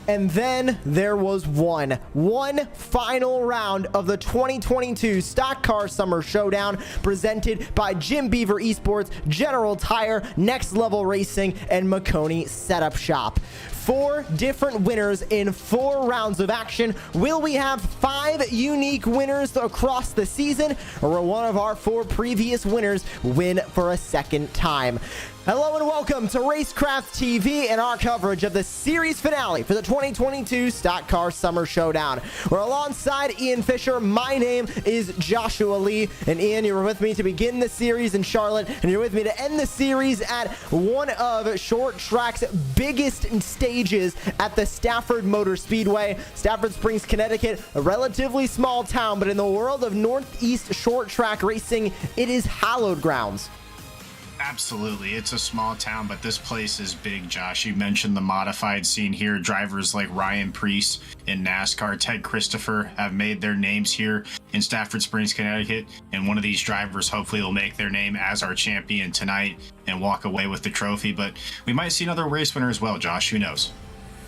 And then there was one final round of the 2022 Stock Car Summer Showdown presented by Beaver eSports, General Tire, Next Level Racing, and Maconi Setup Shop. 4 different winners in 4 rounds of action. Will we have 5 unique winners across the season, or will one of our 4 previous winners win for a second time? Hello and welcome to Racecraft TV and our coverage of the series finale for the 2022 Stock Car Summer Showdown. We're alongside Ian Fisher. My name is Joshua Lee, and Ian, you were with me to begin the series in Charlotte, and you're with me to end the series at one of Short Track's biggest stages at the Stafford Motor Speedway. Stafford Springs, Connecticut, a relatively small town, but in the world of Northeast short track racing, it is hallowed grounds. Absolutely. It's a small town, but this place is big, Josh. You mentioned the modified scene here. Drivers like Ryan Preece in NASCAR, Ted Christopher have made their names here in Stafford Springs, Connecticut. And one of these drivers hopefully will make their name as our champion tonight and walk away with the trophy. But we might see another race winner as well, Josh. Who knows?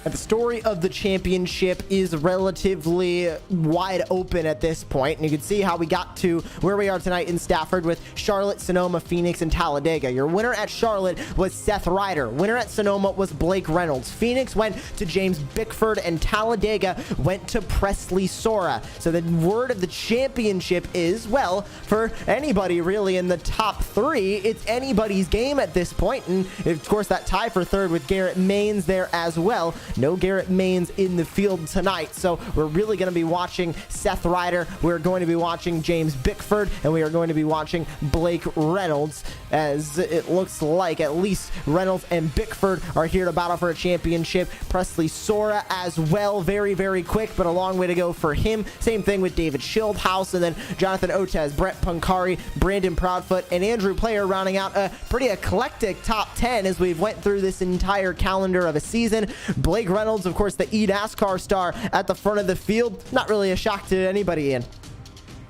The story of the championship is relatively wide open at this point, and you can see how we got to where we are tonight in Stafford with Charlotte, Sonoma, Phoenix, and Talladega. Your winner at Charlotte was Seth Ryder. Winner at Sonoma was Blake Reynolds. Phoenix went to James Bickford, and Talladega went to Presley Sora. So the word of the championship is, well, for anybody really in the top 3, it's anybody's game at this point, and of course that tie for third with Garrett Maines there as well. No Garrett Maines in the field tonight, so we're really going to be watching Seth Ryder. We're going to be watching James Bickford, and we are going to be watching Blake Reynolds, as it looks like at least Reynolds and Bickford are here to battle for a championship. Presley Sora as well, very, very quick, but a long way to go for him. Same thing with David Schildhouse, and then Jonathan Otez, Brett Punkari, Brandon Proudfoot, and Andrew Player rounding out a pretty eclectic top 10 as we've went through this entire calendar of a season. Blake Reynolds, of course, the eNASCAR star at the front of the field. Not really a shock to anybody, Ian.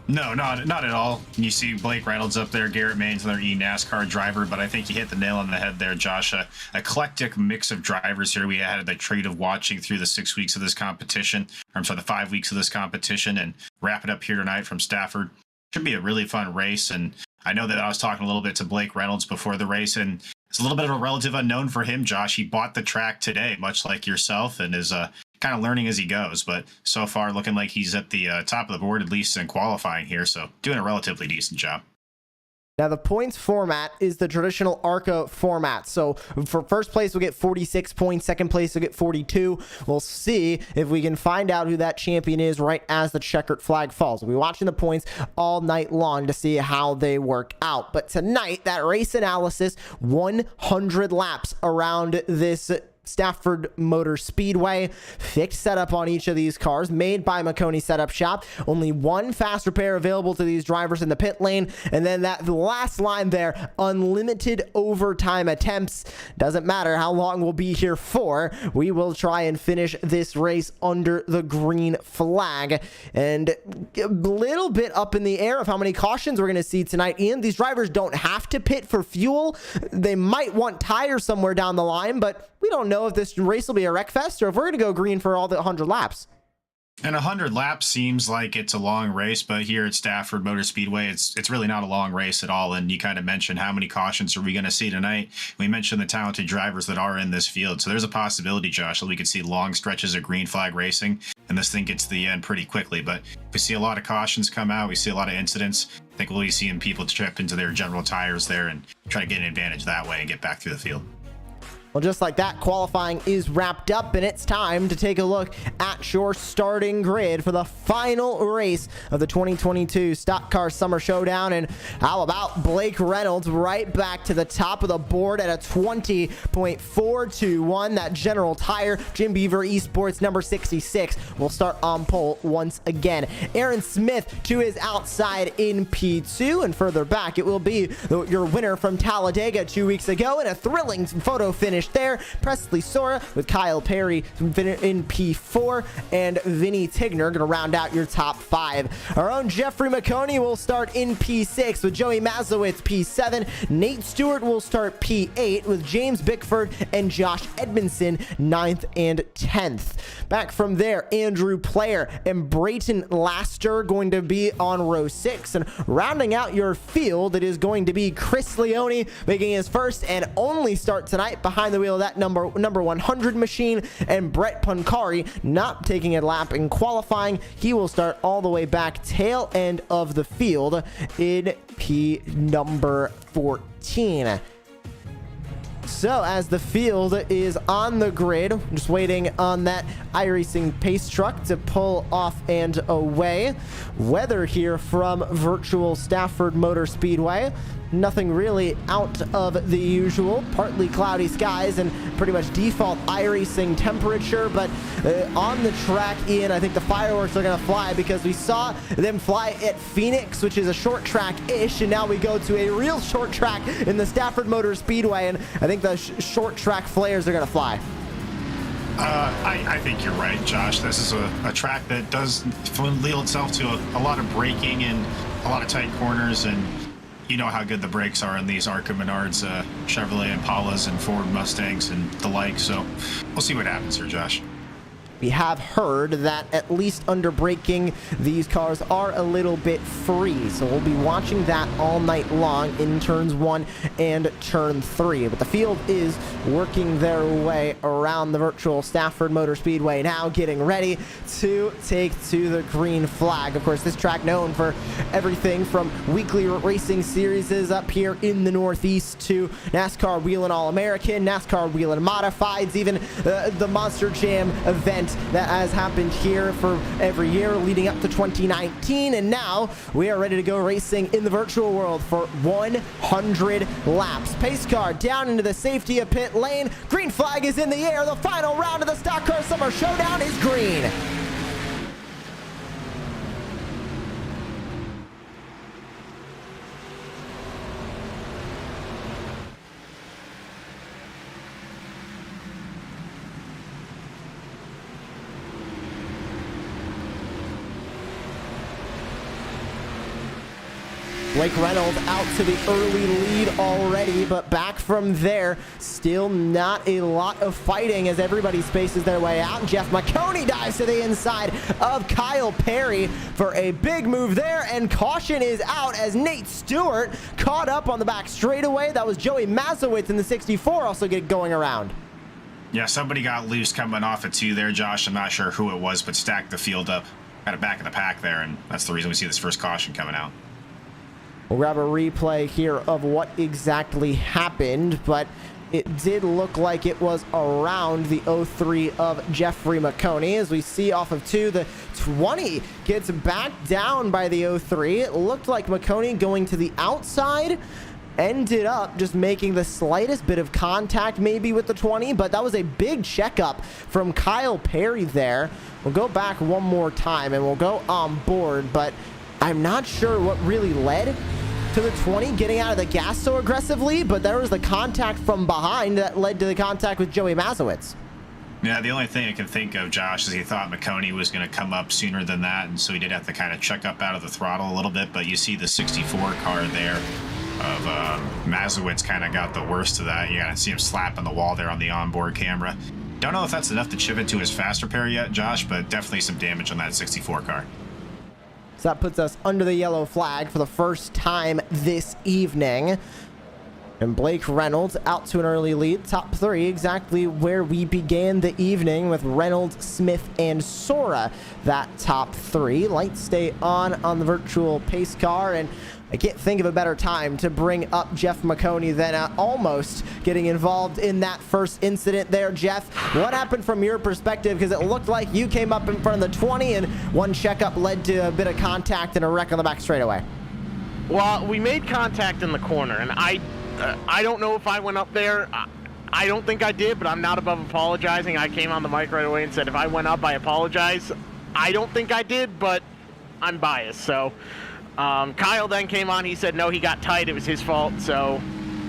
No, not at all. You see Blake Reynolds up there, Garrett Maines, another eNASCAR driver, but I think you hit the nail on the head there, Josh. A eclectic mix of drivers here. We had the treat of watching through the 6 weeks of this competition. I'm sorry, the 5 weeks of this competition, and wrap it up here tonight from Stafford. Should be a really fun race, and I know that I was talking a little bit to Blake Reynolds before the race, and it's a little bit of a relative unknown for him, Josh. He bought the track today, much like yourself, and is kind of learning as he goes. But so far, looking like he's at the top of the board, at least in qualifying here. So doing a relatively decent job. Now, the points format is the traditional ARCA format. So for first place, we'll get 46 points. Second place, we'll get 42. We'll see if we can find out who that champion is right as the checkered flag falls. We'll be watching the points all night long to see how they work out. But tonight, that race analysis, 100 laps around this Stafford Motor Speedway. Fixed setup on each of these cars, made by Maconi Setup Shop. Only one fast repair available to these drivers in the pit lane. And then that last line there, unlimited overtime attempts. Doesn't matter how long we'll be here for. We will try and finish this race under the green flag. And a little bit up in the air of how many cautions we're going to see tonight. Ian, these drivers don't have to pit for fuel. They might want tires somewhere down the line, but we don't know if this race will be a wreck fest or if we're going to go green for all the 100 laps. And 100 laps seems like it's a long race, but here at Stafford Motor Speedway, it's really not a long race at all. And you kind of mentioned how many cautions are we going to see tonight. We mentioned the talented drivers that are in this field. So there's a possibility, Josh, that we could see long stretches of green flag racing, and this thing gets to the end pretty quickly. But we see a lot of cautions come out. We see a lot of incidents. I think we'll be seeing people trip into their general tires there and try to get an advantage that way and get back through the field. Well, just like that, qualifying is wrapped up, and it's time to take a look at your starting grid for the final race of the 2022 Stock Car Summer Showdown. And how about Blake Reynolds right back to the top of the board at a 20.421. That General Tire, Beaver eSports number 66 will start on pole once again. Aaron Smith to his outside in P2, and further back it will be your winner from Talladega 2 weeks ago in a thrilling photo finish finished there. Presley Sora with Kyle Perry in P4, and Vinny Tigner going to round out your top 5. Our own Jeffrey Maconi will start in P6 with Joey Mazowitz P7. Nate Stewart will start P8 with James Bickford and Josh Edmondson 9th and 10th. Back from there, Andrew Player and Brayton Laster going to be on row 6, and rounding out your field, it is going to be Chris Leone making his first and only start tonight behind the wheel of that number 100 machine, and Brett Pancari not taking a lap in qualifying. He will start all the way back tail end of the field in P number 14. So as the field is on the grid, just waiting on that iRacing pace truck to pull off and away. Weather here from virtual Stafford Motor Speedway. Nothing really out of the usual. Partly cloudy skies and pretty much default iRacing temperature. But on the track, Ian, I think the fireworks are going to fly because we saw them fly at Phoenix, which is a short track-ish. And now we go to a real short track in the Stafford Motor Speedway. And I think the short track flares are going to fly. I think you're right, Josh. This is a track that does lend itself to a lot of braking and a lot of tight corners, and you know how good the brakes are in these Arca Menards, Chevrolet Impalas and Ford Mustangs and the like. So we'll see what happens here, Josh. We have heard that at least under braking, these cars are a little bit free. So we'll be watching that all night long in turns 1 and turn 3. But the field is working their way around the virtual Stafford Motor Speedway now, getting ready to take to the green flag. Of course, this track known for everything from weekly racing series up here in the Northeast to NASCAR Wheelin' All-American, NASCAR Wheelin' Modifieds, even the Monster Jam event that has happened here for every year leading up to 2019, and now we are ready to go racing in the virtual world for 100 laps. Pace car down into the safety of pit lane. Green flag is in the air. The final round of the Stock Car Summer Showdown is green. Blake Reynolds out to the early lead already, but back from there, still not a lot of fighting as everybody spaces their way out. Jeff Maconi dives to the inside of Kyle Perry for a big move there, and caution is out as Nate Stewart caught up on the back straightaway. That was Joey Mazowitz in the 64 also going around. Yeah, somebody got loose coming off at 2 there, Josh. I'm not sure who it was, but stacked the field up. Got it back in the pack there, and that's the reason we see this first caution coming out. We'll grab a replay here of what exactly happened, but it did look like it was around the 03 of Jeffrey Maconi. As we see off of 2, the 20 gets back down by the 03. It looked like Maconi going to the outside, ended up just making the slightest bit of contact maybe with the 20, but that was a big checkup from Kyle Perry there. We'll go back one more time and we'll go on board, but I'm not sure what really led to the 20 getting out of the gas so aggressively, but there was the contact from behind that led to the contact with Joey Mazowitz. Yeah, the only thing I can think of, Josh, is he thought Maconi was going to come up sooner than that, and so he did have to kind of check up out of the throttle a little bit, but you see the 64 car there of Mazowitz kind of got the worst of that. You got to see him slapping the wall there on the onboard camera. Don't know if that's enough to chip into his fast repair yet, Josh, but definitely some damage on that 64 car. So that puts us under the yellow flag for the first time this evening. And Blake Reynolds out to an early lead, top 3, exactly where we began the evening with Reynolds, Smith, and Sora. That top 3. Lights stay on the virtual pace car, and I can't think of a better time to bring up Jeff Maconi than almost getting involved in that first incident there. Jeff, what happened from your perspective? Because it looked like you came up in front of the 20 and one checkup led to a bit of contact and a wreck on the back straightaway. Well, we made contact in the corner, and I don't know if I went up there. I don't think I did, but I'm not above apologizing. I came on the mic right away and said, if I went up, I apologize. I don't think I did, but I'm biased, so... Kyle then came on. He said, no, he got tight. It was his fault. So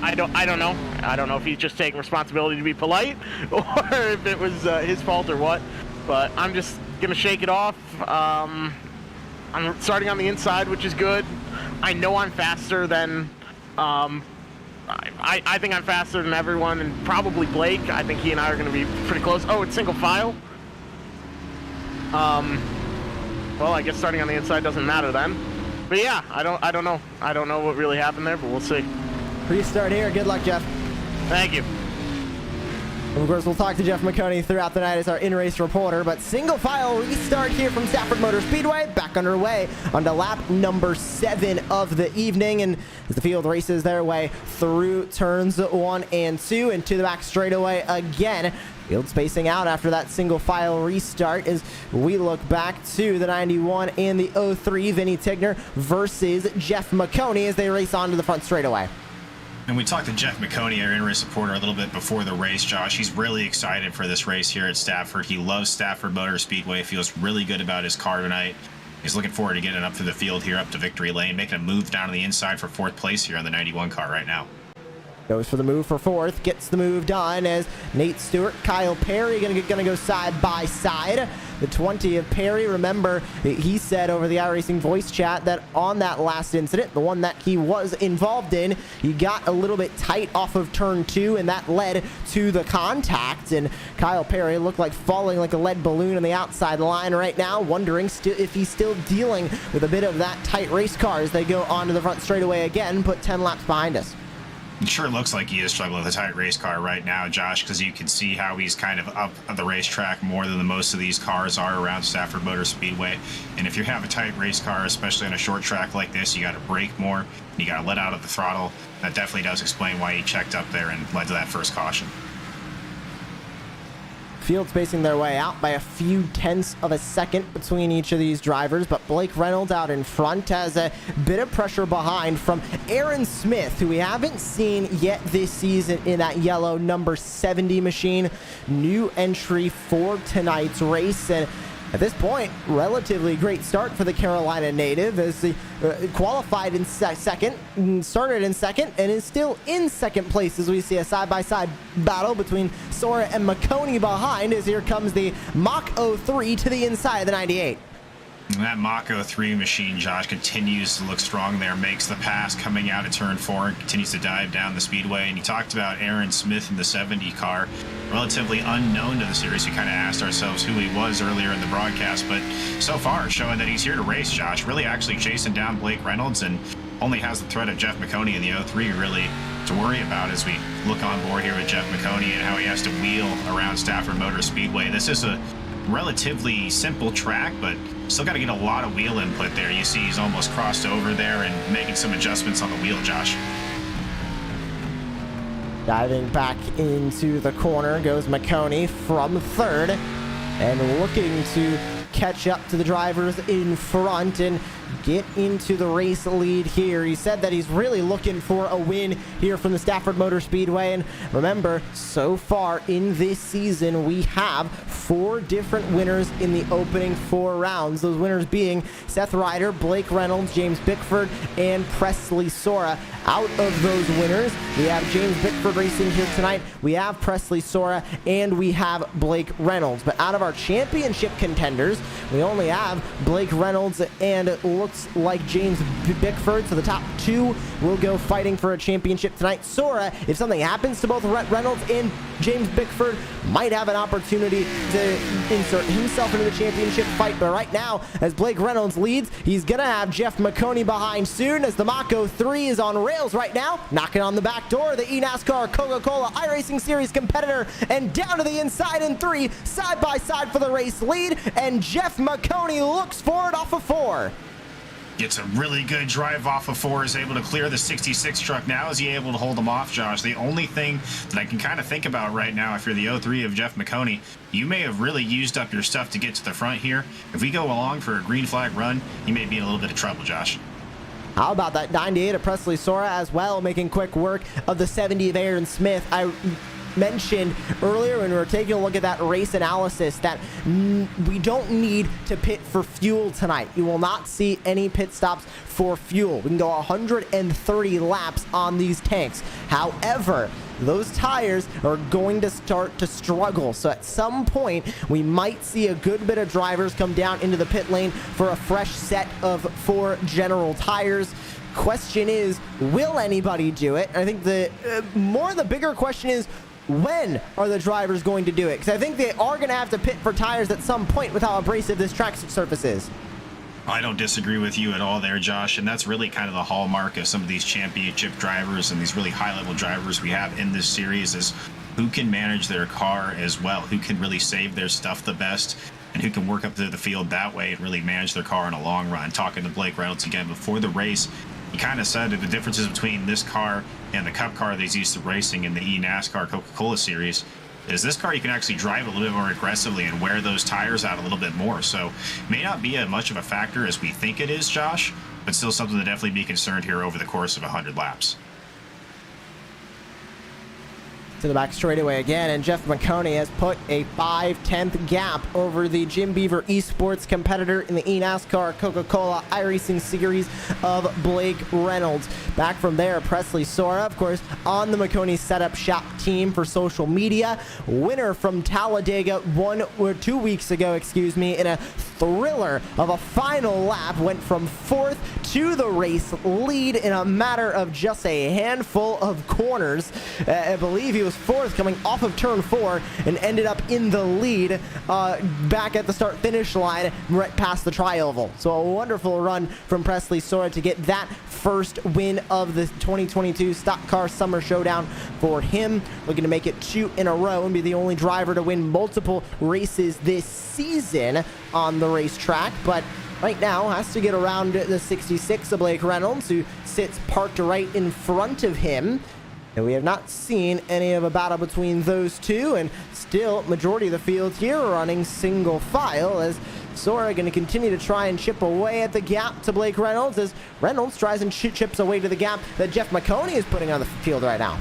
I don't know. I don't know if he's just taking responsibility to be polite, or if it was his fault or what. But I'm just gonna shake it off. I'm starting on the inside, which is good. I know I'm faster than. I think I'm faster than everyone, and probably Blake. I think he and I are gonna be pretty close. Oh, it's single file. Well, I guess starting on the inside doesn't matter then. But yeah, I don't know. I don't know what really happened there, but we'll see. Restart here. Good luck, Jeff. Thank you. Of course, we'll talk to Jeff Maconi throughout the night as our in-race reporter, but single file restart here from Stafford Motor Speedway, back underway onto lap number 7 of the evening, and as the field races their way through turns 1 and 2 into the back straightaway again. Field spacing out after that single file restart as we look back to the 91 and the 03, Vinny Tigner versus Jeff Maconi as they race on to the front straightaway. And we talked to Jeff Maconi, our in-race reporter, a little bit before the race, Josh. He's really excited for this race here at Stafford. He loves Stafford Motor Speedway, feels really good about his car tonight. He's looking forward to getting up through the field here, up to victory lane, making a move down to the inside for 4th place here on the 91 car right now. Goes for the move for 4th, gets the move done as Nate Stewart, Kyle Perry gonna go side by side. The 20 of Perry, remember, he said over the iRacing voice chat that on that last incident, the one that he was involved in, he got a little bit tight off of turn 2, and that led to the contact. And Kyle Perry looked like falling like a lead balloon on the outside line right now, wondering if he's still dealing with a bit of that tight race car as they go onto the front straightaway again, put 10 laps behind us. It sure looks like he is struggling with a tight race car right now, Josh, because you can see how he's kind of up the racetrack more than the most of these cars are around Stafford Motor Speedway. And if you have a tight race car, especially on a short track like this, you got to brake more, you got to let out of the throttle. That definitely does explain why he checked up there and led to that first caution. Field spacing their way out by a few tenths of a second between each of these drivers, but Blake Reynolds out in front has a bit of pressure behind from Aaron Smith, who we haven't seen yet this season in that yellow number 70 machine. New entry for tonight's race, and at this point, relatively great start for the Carolina native as he qualified in second, started in second, and is still in second place as we see a side-by-side battle between Sora and Maconi behind as here comes the Mach 03 to the inside of the 98. And that Mach 03 machine, Josh, continues to look strong there, makes the pass coming out of turn 4 and continues to dive down the speedway. And you talked about Aaron Smith in the 70 car, relatively unknown to the series. We kind of asked ourselves who he was earlier in the broadcast, but so far showing that he's here to race, Josh, really actually chasing down Blake Reynolds and only has the threat of Jeff Maconi in the 03 really to worry about as we look on board here with Jeff Maconi and how he has to wheel around Stafford Motor Speedway. This is a relatively simple track, but still got to get a lot of wheel input there. You see he's almost crossed over there and making some adjustments on the wheel, Josh. Diving back into the corner goes Maconi from 3rd and looking to catch up to the drivers in front and get into the race lead here. He said that he's really looking for a win here from the Stafford Motor Speedway. And remember, so far in this season, we have 4 different winners in the opening 4 rounds. Those winners being Seth Ryder, Blake Reynolds, James Bickford, and Presley Sora. Out of those winners, we have James Bickford racing here tonight. We have Presley Sora, and we have Blake Reynolds. But out of our championship contenders, we only have Blake Reynolds and looks like James Bickford. So the top 2 will go fighting for a championship tonight. Sora, if something happens to both Reynolds and James Bickford, might have an opportunity to insert himself into the championship fight. But right now, as Blake Reynolds leads, he's going to have Jeff Maconi behind soon as the Mach 03 is on rails right now, knocking on the back door. The eNASCAR Coca-Cola iRacing Series competitor, and down to the inside in 3, side by side for the race lead, and Jeff Maconi looks for it off of 4. Gets a really good drive off of 4, is able to clear the 66 truck. Now is he able to hold him off, Josh? The only thing that I can kind of think about right now, if you're the 03 of Jeff Maconi, you may have really used up your stuff to get to the front here. If we go along for a green flag run, you may be in a little bit of trouble, Josh. How about that 98 of Presley Sora as well, making quick work of the 70 of Aaron Smith. mentioned earlier when we were taking a look at that race analysis that we don't need to pit for fuel tonight. You will not see any pit stops for fuel. We can go 130 laps on these tanks. However, those tires are going to start to struggle. So at some point, we might see a good bit of drivers come down into the pit lane for a fresh set of 4 general tires. Question is, will anybody do it? I think the bigger question is, when are the drivers going to do it? Because I think they are going to have to pit for tires at some point with how abrasive this track surface is. I don't disagree with you at all there, Josh, and that's really kind of the hallmark of some of these championship drivers and these really high-level drivers we have in this series is who can manage their car as well, who can really save their stuff the best, and who can work up to the field that way and really manage their car in a long run. Talking to Blake Reynolds again before the race, he kind of said that the differences between this car and the Cup car that he's used to racing in the eNASCAR Coca-Cola series is this car you can actually drive a little bit more aggressively and wear those tires out a little bit more. So may not be as much of a factor as we think it is, Josh, but still something to definitely be concerned here over the course of 100 laps. To the back straightaway again, and Jeff Maconi has put a 5/10 gap over the Jim Beaver eSports competitor in the eNASCAR Coca-Cola iRacing series of Blake Reynolds. Back from there, Presley Sora, of course, on the Maconi Setup Shop team for social media. Winner from Talladega 2 weeks ago, in a thriller of a final lap, went from 4th to the race lead in a matter of just a handful of corners. I believe he was 4th coming off of turn 4 and ended up in the lead back at the start finish line right past the tri-oval. So a wonderful run from Presley Sora to get that first win of the 2022 Stock Car Summer Showdown for him. Looking to make it 2 in a row and be the only driver to win multiple races this season on the racetrack, but right now has to get around the 66 of Blake Reynolds, who sits parked right in front of him. And we have not seen any of a battle between those two, and still majority of the field here are running single file as Sora going to continue to try and chip away at the gap to Blake Reynolds as Reynolds tries and chips away to the gap that Jeff Maconi is putting on the field right now.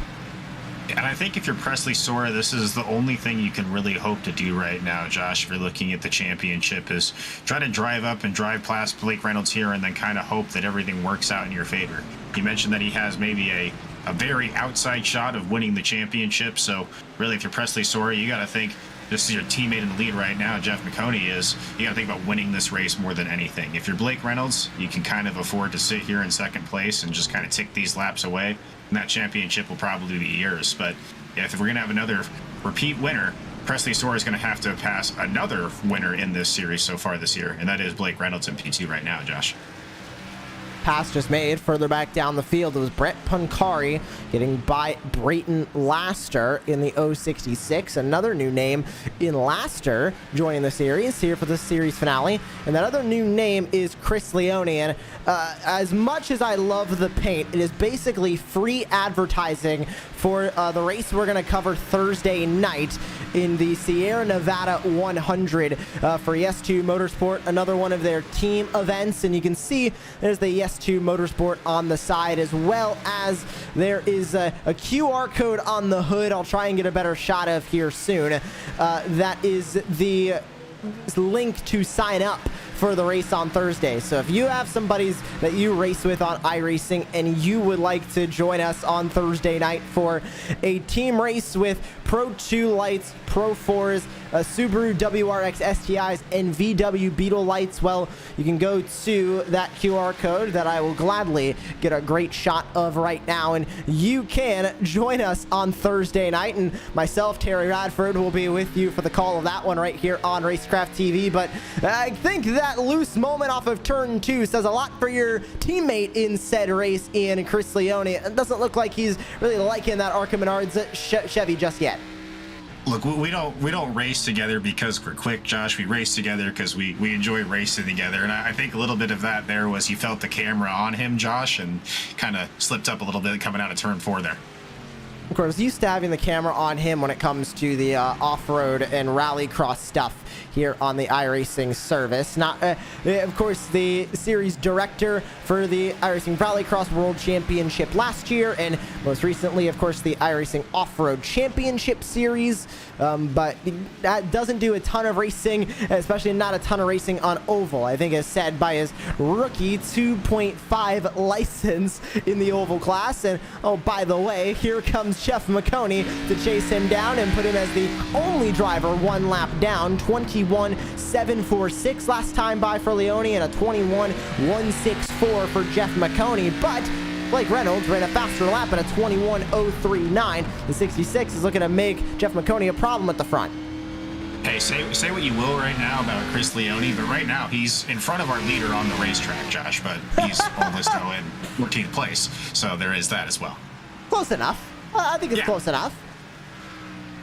And I think if you're Presley Sora, this is the only thing you can really hope to do right now, Josh, if you're looking at the championship, is try to drive up and drive past Blake Reynolds here and then kind of hope that everything works out in your favor. You mentioned that he has maybe a very outside shot of winning the championship. So really, if you're Presley Sora, you got to think this is your teammate in the lead right now, Jeff Maconi is. You got to think about winning this race more than anything. If you're Blake Reynolds, you can kind of afford to sit here in second place and just kind of tick these laps away. And that championship will probably be yours. But yeah, if we're going to have another repeat winner, Presley Sora is going to have to pass another winner in this series so far this year, and that is Blake Reynolds in P2 right now, Josh. Pass just made further back down the field. It was Brett Pancari getting by Brayton Laster in the 066. Another new name in Laster joining the series here for the series finale. And that other new name is Chris Leone. And as much as I love the paint, it is basically free advertising for the race we're going to cover Thursday night in the Sierra Nevada 100 for Yes2 Motorsport, another one of their team events. And you can see there's the Yes2 Motorsport on the side, as well as there is a QR code on the hood I'll try and get a better shot of here soon. That is the link to sign up for the race on Thursday. So if you have somebody that you race with on iRacing and you would like to join us on Thursday night for a team race with Pro 2 lights, Pro 4s, Subaru WRX STIs, and VW Beetle lights, well, you can go to that QR code that I will gladly get a great shot of right now, and you can join us on Thursday night, and myself, Terry Radford, will be with you for the call of that one right here on Racecraft TV. But I think that loose moment off of turn 2 says a lot for your teammate in said race, in Chris Leone. It doesn't look like he's really liking that Arkham Menards Chevy just yet. Look, we don't race together because we're quick, Josh. We race together because we enjoy racing together. And I think a little bit of that there was he felt the camera on him, Josh, and kind of slipped up a little bit coming out of turn 4 there. Of course, used to having the camera on him when it comes to the off-road and rallycross stuff here on the iRacing service. Not, of course, the series director for the iRacing Rallycross World Championship last year, and most recently, of course, the iRacing Off-Road Championship Series. But that doesn't do a ton of racing, especially not a ton of racing on oval. I think, as said by his rookie 2.5 license in the oval class. And oh, by the way, here comes Jeff Maconi to chase him down and put him as the only driver one lap down. 21.746 last time by for Leone, and a 21.164 for Jeff Maconi. But Blake Reynolds ran a faster lap at a 21.039. The 66 is looking to make Jeff Maconi a problem at the front. Hey, say what you will right now about Chris Leone, but right now he's in front of our leader on the racetrack, Josh, but he's almost in 14th place, so there is that as well. Close enough. I think it's close enough.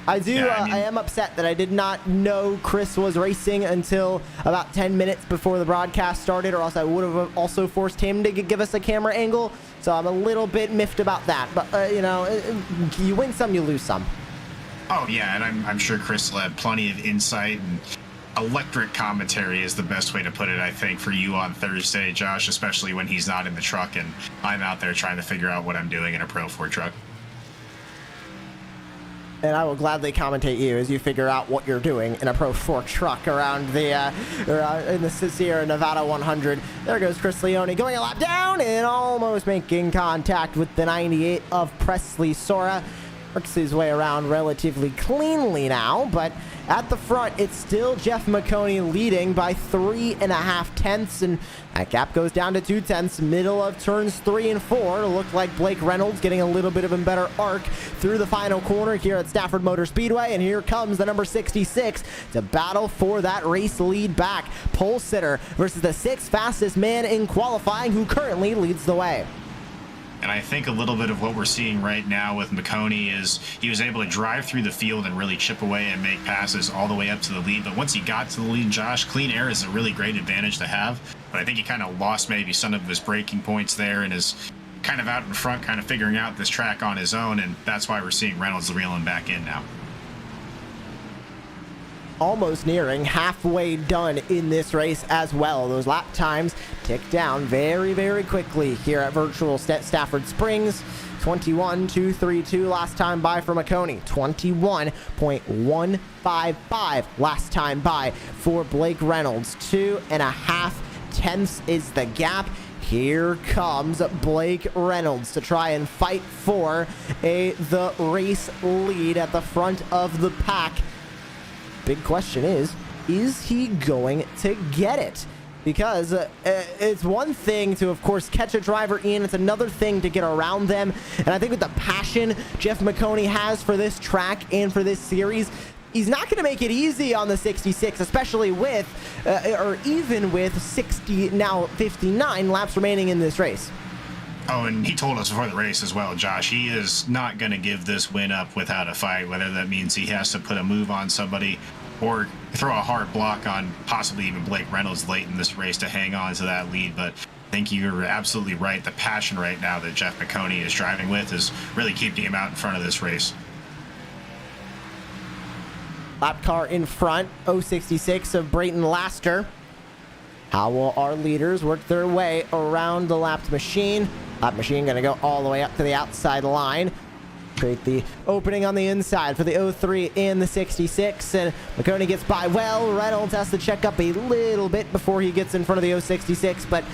I am upset that I did not know Chris was racing until about 10 minutes before the broadcast started, or else I would have also forced him to give us a camera angle. So I'm a little bit miffed about that. But, you know, you win some, you lose some. Oh, yeah, and I'm sure Chris will have plenty of insight, and electric commentary is the best way to put it, I think, for you on Thursday, Josh, especially when he's not in the truck and I'm out there trying to figure out what I'm doing in a Pro 4 truck. And I will gladly commentate you as you figure out what you're doing in a Pro 4 truck around the in the Sierra Nevada 100. There goes Chris Leone going a lap down and almost making contact with the 98 of Presley Sora. Works his way around relatively cleanly now, but at the front, it's still Jeff Maconi leading by 3.5 tenths, and that gap goes down to 2 tenths, middle of turns 3 and 4. It looked like Blake Reynolds getting a little bit of a better arc through the final corner here at Stafford Motor Speedway, and here comes the number 66 to battle for that race lead back. Pole sitter versus the 6th fastest man in qualifying, who currently leads the way. And I think a little bit of what we're seeing right now with Maconi is he was able to drive through the field and really chip away and make passes all the way up to the lead. But once he got to the lead, Josh, clean air is a really great advantage to have. But I think he kind of lost maybe some of his braking points there and is kind of out in front, kind of figuring out this track on his own. And that's why we're seeing Reynolds reeling back in now. Almost nearing halfway done in this race as well. Those lap times tick down very, very quickly here at virtual Stafford Springs. 21.232 last time by for Maconi. 21.155 last time by for Blake Reynolds. 2.5 tenths is the gap. Here comes Blake Reynolds to try and fight for the race lead at the front of the pack. Big question is he going to get it? Because it's one thing to, of course, catch a driver in. It's another thing to get around them. And I think with the passion Jeff Maconi has for this track and for this series, he's not going to make it easy on the 66, especially with, or even with 60, now 59 laps remaining in this race. Oh, and he told us before the race as well, Josh, he is not going to give this win up without a fight, whether that means he has to put a move on somebody or throw a hard block on possibly even Blake Reynolds late in this race to hang on to that lead. But I think you're absolutely right. The passion right now that Jeff Maconi is driving with is really keeping him out in front of this race. Lap car in front, 066 of Brayton Laster. How will our leaders work their way around the lapped machine? Lap machine going to go all the way up to the outside line. Create the opening on the inside for the 03 and the 66, and Maconi gets by well. Reynolds has to check up a little bit before he gets in front of the 066, but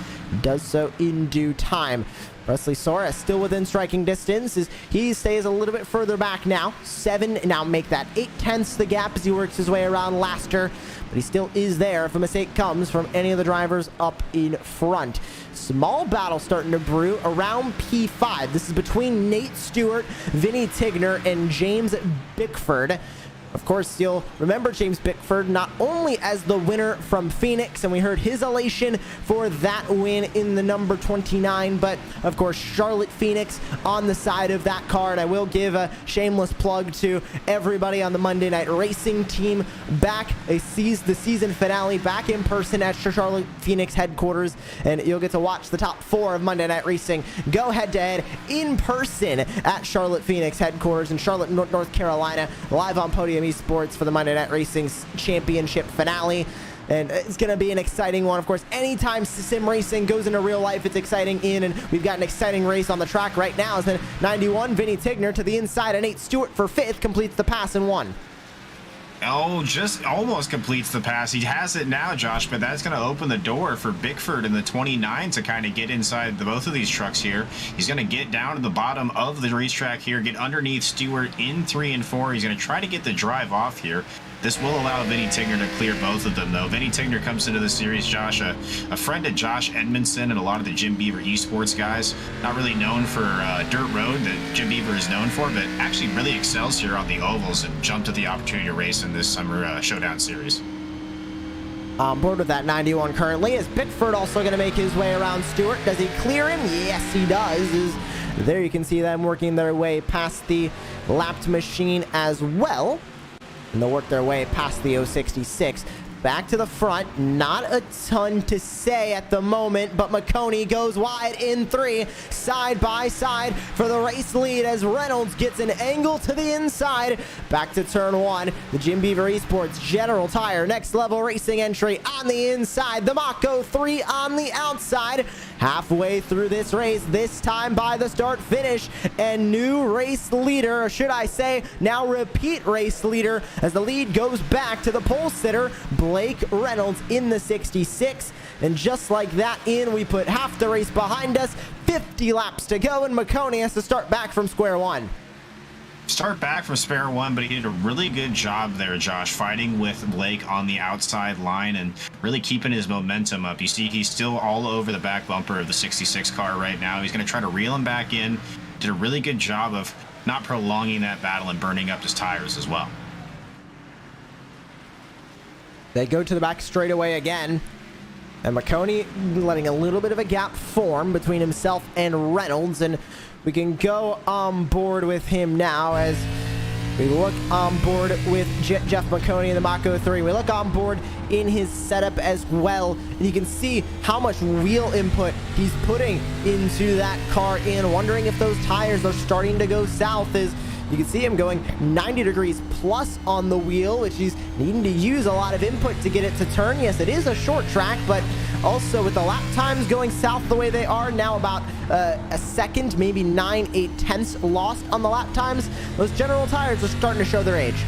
does so in due time. Presley Sora still within striking distance as he stays a little bit further back now. 7, now make that 8 tenths the gap as he works his way around Laster, but he still is there if a mistake comes from any of the drivers up in front. Small battle starting to brew around P5. This is between Nate Stewart, Vinny Tigner, and James Bickford. Of course, you'll remember James Bickford not only as the winner from Phoenix, and we heard his elation for that win in the number 29, but of course, Charlotte Phoenix on the side of that card. I will give a shameless plug to everybody on the Monday Night Racing team back the season finale back in person at Charlotte Phoenix headquarters, and you'll get to watch the top 4 of Monday Night Racing go head-to-head in person at Charlotte Phoenix headquarters in Charlotte, North Carolina, live on Podium eSports for the Monday Night Racing Championship finale. And it's going to be an exciting one. Of course, anytime sim racing goes into real life, it's exciting and we've got an exciting race on the track right now as the 91 Vinny Tigner to the inside, and Nate Stewart for 5th completes the pass and 1. Oh, just almost completes the pass. He has it now, Josh, but that's going to open the door for Bickford and the 29 to kind of get inside both of these trucks here. He's going to get down to the bottom of the racetrack here, get underneath Stewart in 3 and 4. He's going to try to get the drive off here. This will allow Vinny Tigner to clear both of them, though. Vinny Tigner comes into the series, Josh, a friend of Josh Edmondson and a lot of the Jim Beaver eSports guys. Not really known for dirt road that Jim Beaver is known for, but actually really excels here on the ovals and jumped at the opportunity to race in this summer Showdown series. On board with that 91 currently is Bickford, also going to make his way around Stewart. Does he clear him? Yes, he does. There you can see them working their way past the lapped machine as well. And they'll work their way past the 066. Back to the front. Not a ton to say at the moment, but Maconi goes wide in 3, side by side for the race lead as Reynolds gets an angle to the inside. Back to turn 1. The Jim Beaver eSports General Tire Next Level Racing entry on the inside. The Mach 03 on the outside. Halfway through this race, this time by the start finish, and new race leader, or should I say now repeat race leader, as the lead goes back to the pole sitter Blake Reynolds in the 66. And just like that, we put half the race behind us, 50 laps to go, and Maconi has to start back from square one. Start back from spare one, but he did a really good job there, Josh, fighting with Blake on the outside line and really keeping his momentum up. You see he's still all over the back bumper of the 66 car right now. He's going to try to reel him back in. Did a really good job of not prolonging that battle and burning up his tires as well. They go to the back straightaway again, and Maconi letting a little bit of a gap form between himself and Reynolds, and we can go on board with him now as we look on board with Jeff Maconi in the Mach 03. We look on board in his setup as well, and you can see how much wheel input he's putting into that car in, wondering if those tires are starting to go south. As you can see him going 90 degrees plus on the wheel, which he's needing to use a lot of input to get it to turn. Yes, it is a short track, but also with the lap times going south the way they are now, about a second, maybe 9/8 lost on the lap times, those General tires are starting to show their age.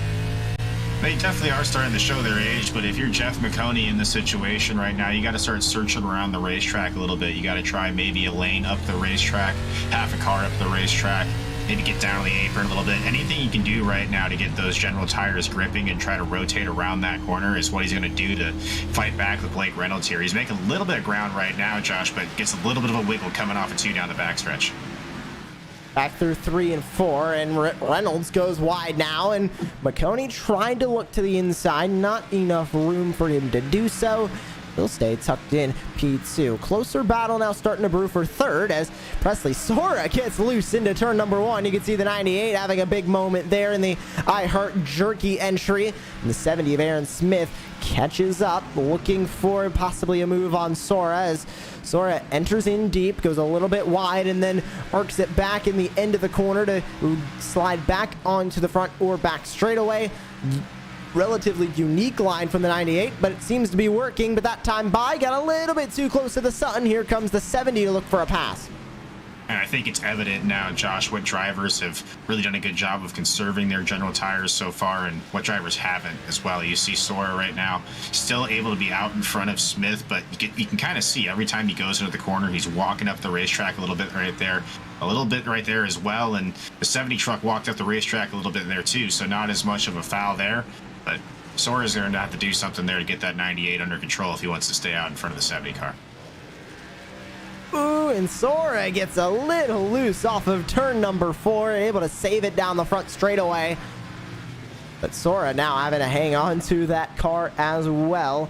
They definitely are starting to show their age, but if you're Jeff Maconi in this situation right now, you got to start searching around the racetrack a little bit. You got to try maybe a lane up the racetrack, half a car up the racetrack, maybe get down on the apron a little bit. Anything you can do right now to get those General tires gripping and try to rotate around that corner is what he's going to do to fight back with Blake Reynolds here. He's making a little bit of ground right now, Josh, but gets a little bit of a wiggle coming off of 2 down the backstretch. Back through 3 and 4, and Reynolds goes wide now, and Maconi tried to look to the inside. Not enough room for him to do so. He'll stay tucked in P2. Closer battle now starting to brew for third as Presley Sora gets loose into turn number 1. You can see the 98 having a big moment there in the I Heart Jerky entry. And the 70 of Aaron Smith catches up, looking for possibly a move on Sora as Sora enters in deep, goes a little bit wide, and then arcs it back in the end of the corner to slide back onto the front or back straightaway. Relatively unique line from the 98, but it seems to be working. But that time by got a little bit too close to the sun. Here comes the 70 to look for a pass. And I think it's evident now, Josh, what drivers have really done a good job of conserving their General tires so far and what drivers haven't as well. You see Sora right now still able to be out in front of Smith, but you can kind of see every time he goes into the corner, he's walking up the racetrack a little bit right there, a little bit right there as well. And the 70 truck walked up the racetrack a little bit there too, so not as much of a foul there. But Sora's going to have to do something there to get that 98 under control if he wants to stay out in front of the 70 car. Ooh, and Sora gets a little loose off of turn number 4, able to save it down the front straightaway. But Sora now having to hang on to that car as well.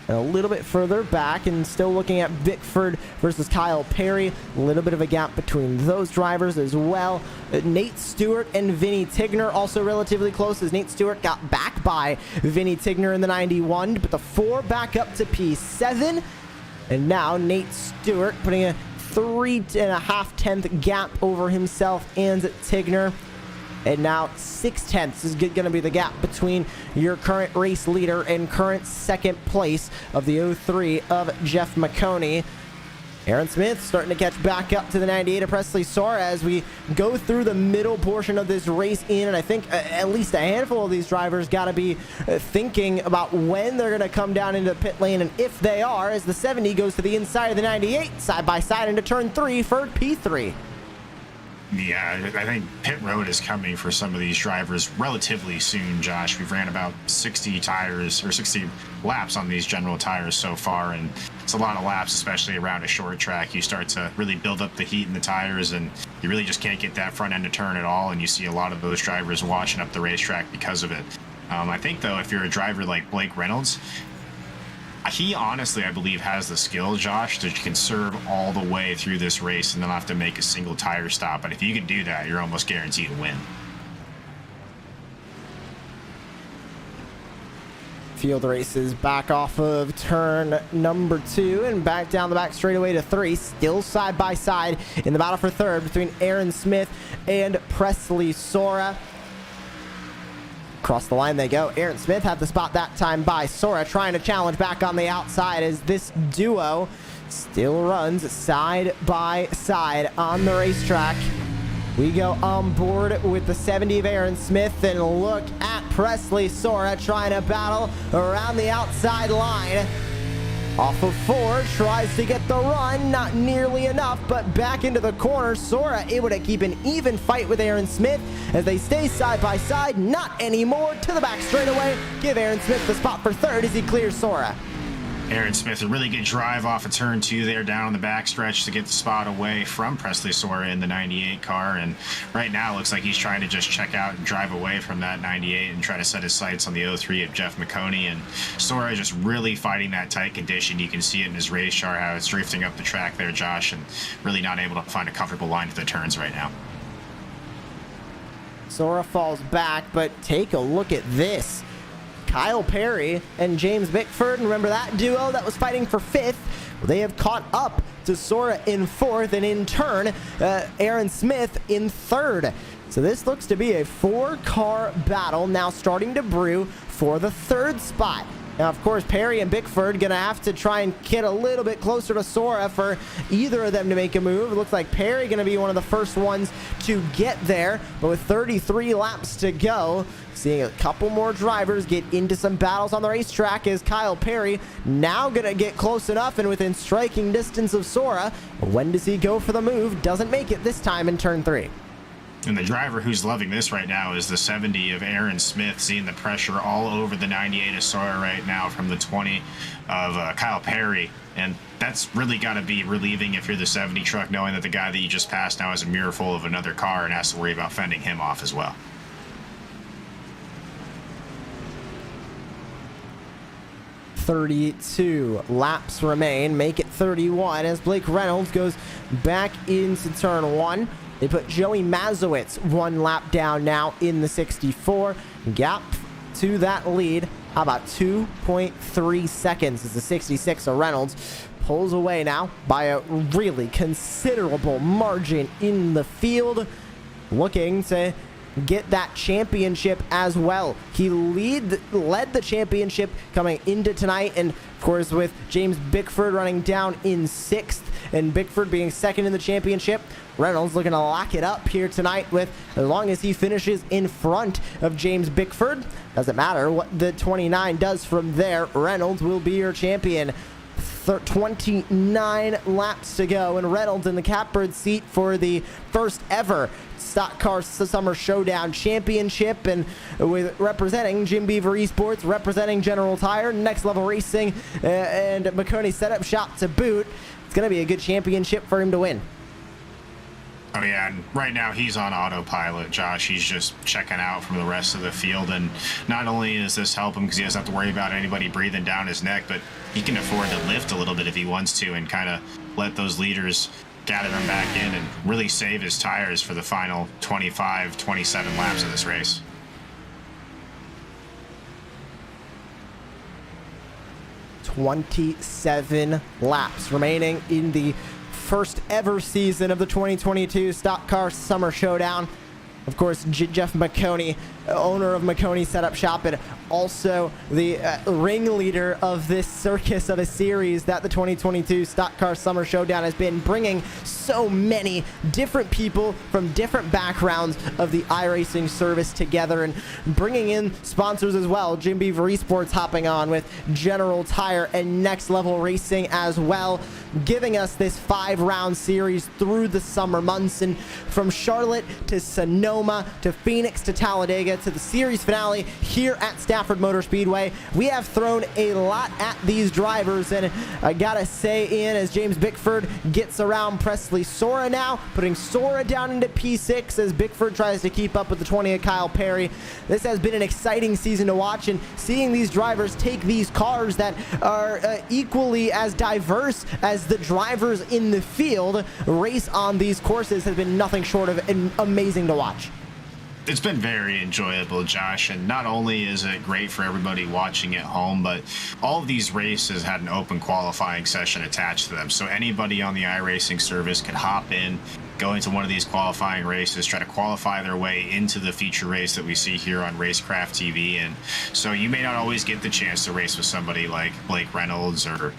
And a little bit further back, and still looking at Bickford versus Kyle Perry. A little bit of a gap between those drivers as well. Nate Stewart and Vinny Tigner also relatively close, as Nate Stewart got back by Vinny Tigner in the 91, but the 4 back up to P7. And now Nate Stewart putting a 3.5 gap over himself and Tigner. And now 0.6 is going to be the gap between your current race leader and current second place of the 03 of Jeff Maconi. Aaron Smith starting to catch back up to the 98 of Presley Sora as we go through the middle portion of this race in. And I think at least a handful of these drivers got to be thinking about when they're going to come down into the pit lane, and if they are, as the 70 goes to the inside of the 98, side by side into turn 3 for P3. Yeah, I think pit road is coming for some of these drivers relatively soon, Josh. We've ran about 60 tires or 60 laps on these general tires so far, and it's a lot of laps, especially around a short track. You start to really build up the heat in the tires, and you really just can't get that front end to turn at all, and you see a lot of those drivers washing up the racetrack because of it. I think, though, if you're a driver like Blake Reynolds, he honestly, I believe, has the skill, Josh, to conserve all the way through this race and then have to make a single tire stop. And if you can do that, you're almost guaranteed to win. Field races back off of turn number 2 and back down the back straightaway to 3. Still side by side in the battle for third between Aaron Smith and Presley Sora. Across the line they go. Aaron Smith had the spot that time by Sora, trying to challenge back on the outside as this duo still runs side by side on the racetrack. We go on board with the 70 of Aaron Smith, and look at Presley Sora trying to battle around the outside line. Off of 4, tries to get the run, not nearly enough, but back into the corner. Sora able to keep an even fight with Aaron Smith as they stay side by side. Not anymore, to the back straightaway. Give Aaron Smith the spot for third as he clears Sora. Aaron Smith, a really good drive off of turn 2 there down the backstretch to get the spot away from Presley Sora in the 98 car. And right now it looks like he's trying to just check out and drive away from that 98 and try to set his sights on the 03 of Jeff Maconi. And Sora is just really fighting that tight condition. You can see it in his race chart, how it's drifting up the track there, Josh, and really not able to find a comfortable line to the turns right now. Sora falls back, but take a look at this. Kyle Perry and James Bickford, remember that duo that was fighting for 5th? Well, they have caught up to Sora in 4th, and in turn, Aaron Smith in 3rd. So this looks to be a 4-car battle now starting to brew for the 3rd spot. Now, of course, Perry and Bickford going to have to try and get a little bit closer to Sora for either of them to make a move. It looks like Perry going to be one of the first ones to get there, but with 33 laps to go, seeing a couple more drivers get into some battles on the racetrack as Kyle Perry now going to get close enough and within striking distance of Sora. When does he go for the move? Doesn't make it this time in turn 3. And the driver who's loving this right now is the 70 of Aaron Smith, seeing the pressure all over the 98 of Sora right now from the 20 of Kyle Perry. And that's really got to be relieving if you're the 70 truck, knowing that the guy that you just passed now is a mirror full of another car and has to worry about fending him off as well. .32 laps remain, make it 31 as Blake Reynolds goes back into turn 1. They put Joey Mazowitz 1 lap down now in the 64. Gap to that lead, how about 2.3 seconds as the 66 of Reynolds pulls away now by a really considerable margin in the field, looking to get that championship as well. He led the championship coming into tonight, and of course with James Bickford running down in 6th and Bickford being 2nd in the championship, Reynolds looking to lock it up here tonight with, as long as he finishes in front of James Bickford, doesn't matter what the 29 does from there, Reynolds will be your champion. 29 laps to go, and Reynolds in the catbird seat for the first ever Stock Car Summer Showdown Championship, and with representing Jim Beaver eSports, representing General Tire, Next Level Racing, and Maconi Setup Shop to boot. It's going to be a good championship for him to win. Oh yeah, and right now he's on autopilot, Josh. He's just checking out from the rest of the field, and not only does this help him because he doesn't have to worry about anybody breathing down his neck, but he can afford to lift a little bit if he wants to and kind of let those leaders gather him back in and really save his tires for the final 25, 27 laps of this race. "27 laps remaining in the first ever season of the 2022 Stock Car Summer Showdown." Of course, Jeff Maconi, owner of Maconi Setup Shop, and also the ringleader of this circus of a series that the 2022 Stock Car Summer Showdown has been, bringing so many different people from different backgrounds of the iRacing service together and bringing in sponsors as well. Beaver eSports hopping on with General Tire and Next Level Racing as well, giving us this 5-round series through the summer months, and from Charlotte to Sonoma to Phoenix to Talladega to the series finale here at Stafford Motor Speedway. We have thrown a lot at these drivers, and I gotta say, Ian, as James Bickford gets around Presley Sora now, putting Sora down into P6 as Bickford tries to keep up with the 20 of Kyle Perry. This has been an exciting season to watch, and seeing these drivers take these cars that are equally as diverse as the drivers in the field race on these courses has been nothing short of amazing to watch. It's been very enjoyable, Josh, and not only is it great for everybody watching at home, but all of these races had an open qualifying session attached to them. So anybody on the iRacing service can hop in, go into one of these qualifying races, try to qualify their way into the feature race that we see here on Racecraft TV. And so you may not always get the chance to race with somebody like Blake Reynolds or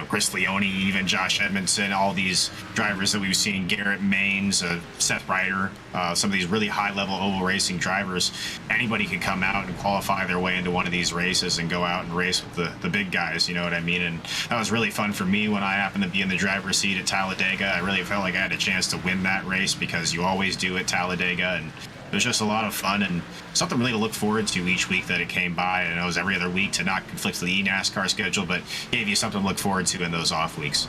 Chris Leone, even Josh Edmondson, all these drivers that we've seen, Garrett Maines, Seth Ryder, some of these really high-level oval racing drivers. Anybody can come out and qualify their way into one of these races and go out and race with the big guys, you know what I mean? And that was really fun for me when I happened to be in the driver's seat at Talladega. I really felt like I had a chance to win that race because you always do at Talladega, and it was just a lot of fun and something really to look forward to each week that it came by. And it was every other week to not conflict with the eNASCAR schedule, but gave you something to look forward to in those off weeks.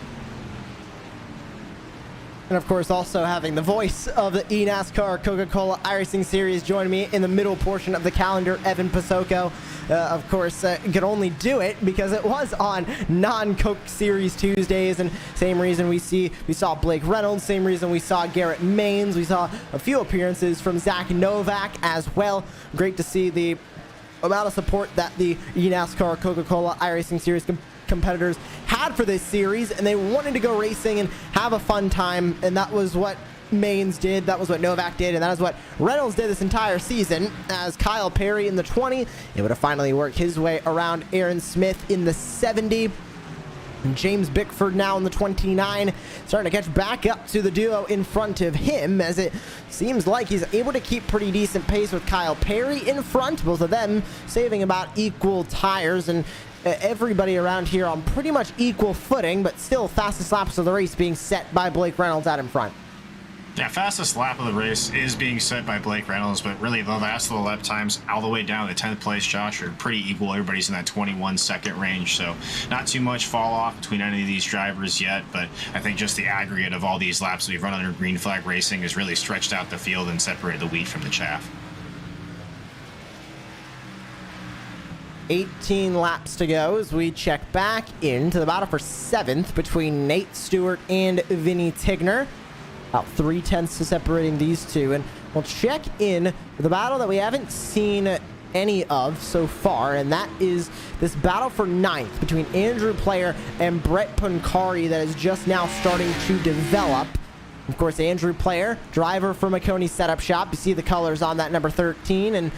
And of course, also having the voice of the eNASCAR Coca-Cola iRacing Series join me in the middle portion of the calendar, Evan Pasoko. Of course, could only do it because it was on non-Coke Series Tuesdays, and same reason we saw Blake Reynolds, same reason we saw Garrett Maines, we saw a few appearances from Zach Novak as well. Great to see the amount of support that the eNASCAR Coca-Cola iRacing Series competitors had for this series, and they wanted to go racing and have a fun time, and that was what Maines did, that was what Novak did, and that is what Reynolds did this entire season, as Kyle Perry in the 20 able to finally work his way around Aaron Smith in the 70. And James Bickford now in the 29, starting to catch back up to the duo in front of him, as it seems like he's able to keep pretty decent pace with Kyle Perry in front, both of them saving about equal tires, and everybody around here on pretty much equal footing, but still fastest laps of the race being set by Blake Reynolds out in front. Yeah, fastest lap of the race is being set by Blake Reynolds, but really the last of the lap times all the way down to 10th place, Josh, are pretty equal. Everybody's in that 21-second range, so not too much fall off between any of these drivers yet, but I think just the aggregate of all these laps that we've run under green flag racing has really stretched out the field and separated the wheat from the chaff. 18 laps to go as we check back into the battle for 7th between Nate Stewart and Vinny Tigner. About 3/10 to separating these two, and we'll check in the battle that we haven't seen any of so far, and that is this battle for 9th between Andrew Player and Brett Pancari that is just now starting to develop. Of course, Andrew Player, driver for Maconi Setup Shop. You see the colors on that number 13, and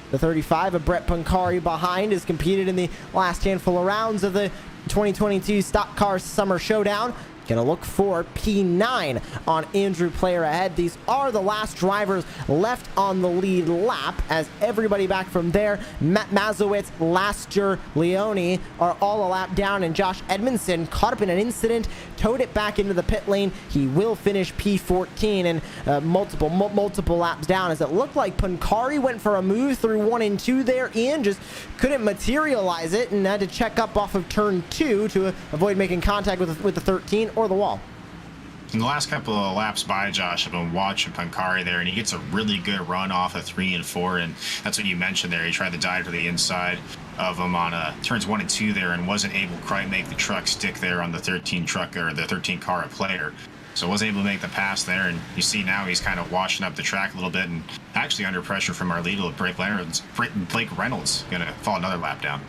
the 35 of Brett Pancari behind has competed in the last handful of rounds of the 2022 Stock Car Summer Showdown. Gonna look for P9 on Andrew Player ahead. These are the last drivers left on the lead lap, as everybody back from there, Matt Mazowitz, Laster, Leone, are all a lap down, and Josh Edmondson caught up in an incident, towed it back into the pit lane. He will finish P14 and multiple laps down, as it looked like Pancari went for a move through 1 and 2 there. Ian just couldn't materialize it and had to check up off of turn 2 to avoid making contact with the 13 or the wall. In the last couple of laps by Josh, I've been watching Pancari there, and he gets a really good run off of 3 and 4, and that's what you mentioned there. He tried to dive to the inside of him on turns 1 and 2 there, and wasn't able to quite make the truck stick there on the 13 truck or the 13 car at player. So wasn't able to make the pass there, and you see now he's kind of washing up the track a little bit, and actually under pressure from our leader, Blake Reynolds, gonna fall another lap down.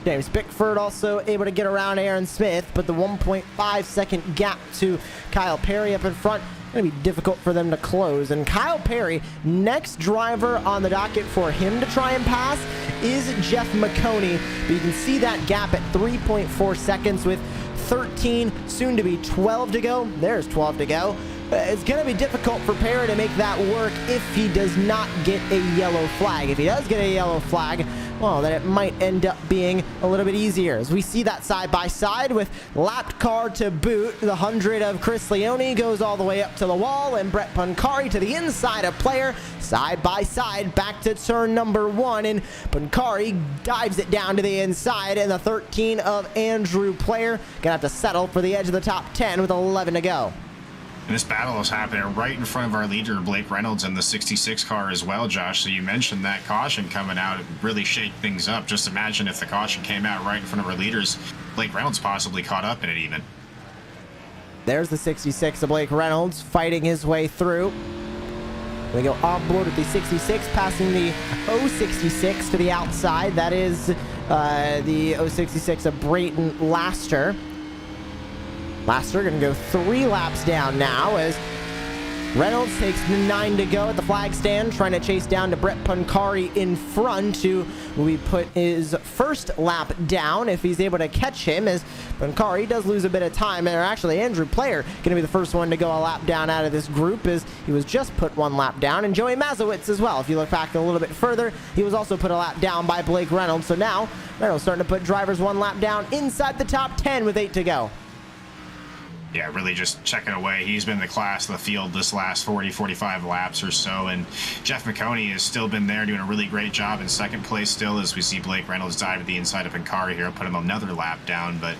James Bickford also able to get around Aaron Smith, but the 1.5 second gap to Kyle Perry up in front going to be difficult for them to close. And Kyle Perry, next driver on the docket for him to try and pass is Jeff Maconi. But you can see that gap at 3.4 seconds with 13, soon to be 12 to go. There's 12 to go. It's going to be difficult for Perry to make that work if he does not get a yellow flag. If he does get a yellow flag, well, then it might end up being a little bit easier. As we see that side by side with lapped car to boot, the 100 of Chris Leone goes all the way up to the wall, and Brett Pancari to the inside of player, side by side back to turn number 1, and Pancari dives it down to the inside, and the 13 of Andrew Player gonna have to settle for the edge of the top 10 with 11 to go. And this battle is happening right in front of our leader, Blake Reynolds, in the 66 car as well, Josh. So you mentioned that caution coming out. It really shake things up. Just imagine if the caution came out right in front of our leaders. Blake Reynolds possibly caught up in it even. There's the 66 of Blake Reynolds fighting his way through. We go on board with the 66, passing the 066 to the outside. That is the 066 of Brayton Laster. Laster going to go 3 laps down now as Reynolds takes 9 to go at the flag stand, trying to chase down to Brett Pancari in front, who we put his first lap down if he's able to catch him, as Pancari does lose a bit of time. And actually, Andrew Player going to be the first one to go a lap down out of this group, as he was just put 1 lap down, and Joey Mazowitz as well. If you look back a little bit further, he was also put a lap down by Blake Reynolds. So now Reynolds starting to put drivers 1 lap down inside the top 10 with 8 to go. Yeah, really just checking away. He's been the class of the field this last 40, 45 laps or so. And Jeff Maconi has still been there doing a really great job in second place still, as we see Blake Reynolds dive to the inside of Pancari here, put him another lap down. But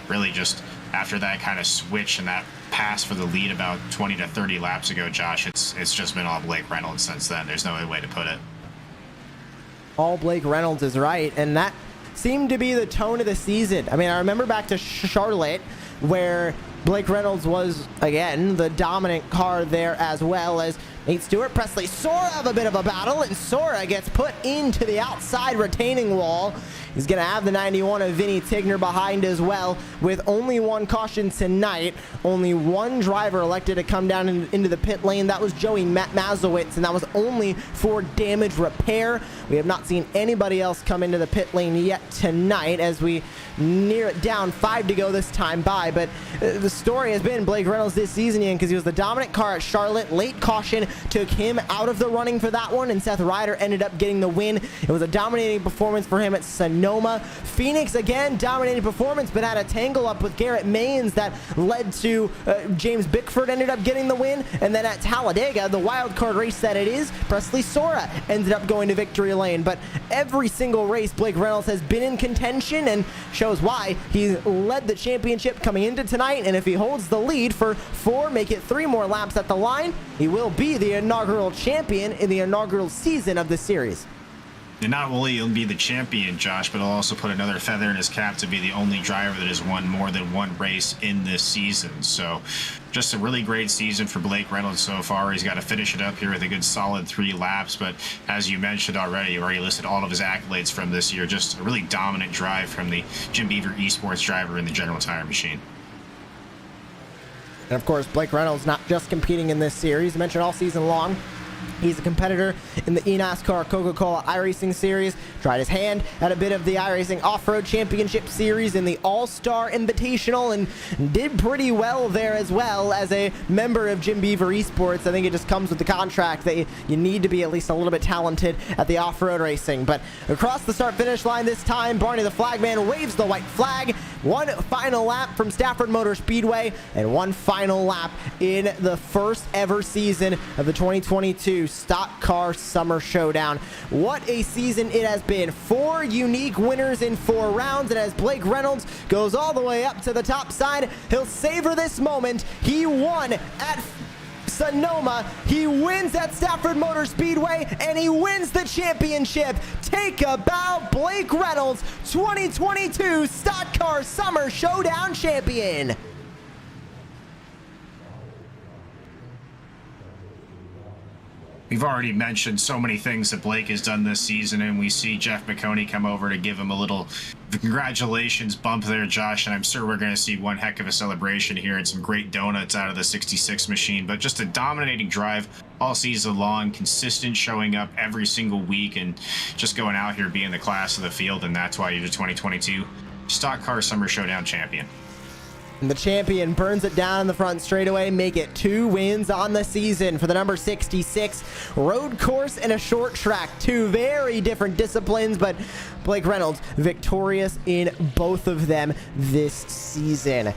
really just after that kind of switch and that pass for the lead about 20 to 30 laps ago, Josh, it's just been all Blake Reynolds since then. There's no other way to put it. All Blake Reynolds is right, and that seemed to be the tone of the season. I mean, I remember back to Charlotte where Blake Reynolds was, again, the dominant car there, as well as Nate Stewart. Presley Sora have a bit of a battle, and Sora gets put into the outside retaining wall. He's going to have the 91 of Vinny Tigner behind as well. With only 1 caution tonight, only 1 driver elected to come down into the pit lane. That was Joey Mazowitz, and that was only for damage repair. We have not seen anybody else come into the pit lane yet tonight, as we near it down 5 to go this time by. But the story has been Blake Reynolds this season, Ian, because he was the dominant car at Charlotte. Late caution took him out of the running for that one, and Seth Ryder ended up getting the win. It was a dominating performance for him at Sonoma. Phoenix, again, dominating performance, but had a tangle up with Garrett Maines that led to James Bickford ended up getting the win. And then at Talladega, the wild card race that it is, Presley Sora ended up going to victory lane. But every single race, Blake Reynolds has been in contention, and shows why. He led the championship coming into tonight, and if he holds the lead for 4, make it 3 more laps at the line, he will be the inaugural champion in the inaugural season of the series. And not only he'll be the champion, Josh, but he'll also put another feather in his cap to be the only driver that has won more than 1 race in this season. So just a really great season for Blake Reynolds so far. He's got to finish it up here with a good solid 3 laps. But as you mentioned already, you already listed all of his accolades from this year. Just a really dominant drive from the Jim Beaver eSports driver in the General Tire machine. And of course, Blake Reynolds not just competing in this series. I mentioned all season long, he's a competitor in the eNASCAR Coca-Cola iRacing Series. Tried his hand at a bit of the iRacing Off-Road Championship Series in the All-Star Invitational, and did pretty well there as well as a member of Jim Beaver Esports. I think it just comes with the contract that you need to be at least a little bit talented at the off-road racing. But across the start-finish line this time, Barney the Flagman waves the white flag. one final lap from Stafford Motor Speedway and one final lap in the first ever season of the 2022 Stock Car Summer Showdown. What a season it has been. 4 unique winners in 4 rounds, and as Blake Reynolds goes all the way up to the top side, he'll savor this moment. He won at Sonoma, he wins at Stafford Motor Speedway, and he wins the championship. Take a bow, Blake Reynolds, 2022 Stock Car Summer Showdown champion. We've already mentioned so many things that Blake has done this season, and we see Jeff Maconi come over to give him a little congratulations bump there, Josh, and I'm sure we're going to see one heck of a celebration here and some great donuts out of the 66 machine. But just a dominating drive all season long, consistent, showing up every single week, and just going out here being the class of the field, and that's why you're the 2022 Stock Car Summer Showdown champion. And the champion burns it down in the front straightaway, make it 2 wins on the season for the number 66 road course and a short track. 2 very different disciplines, but Blake Reynolds victorious in both of them this season.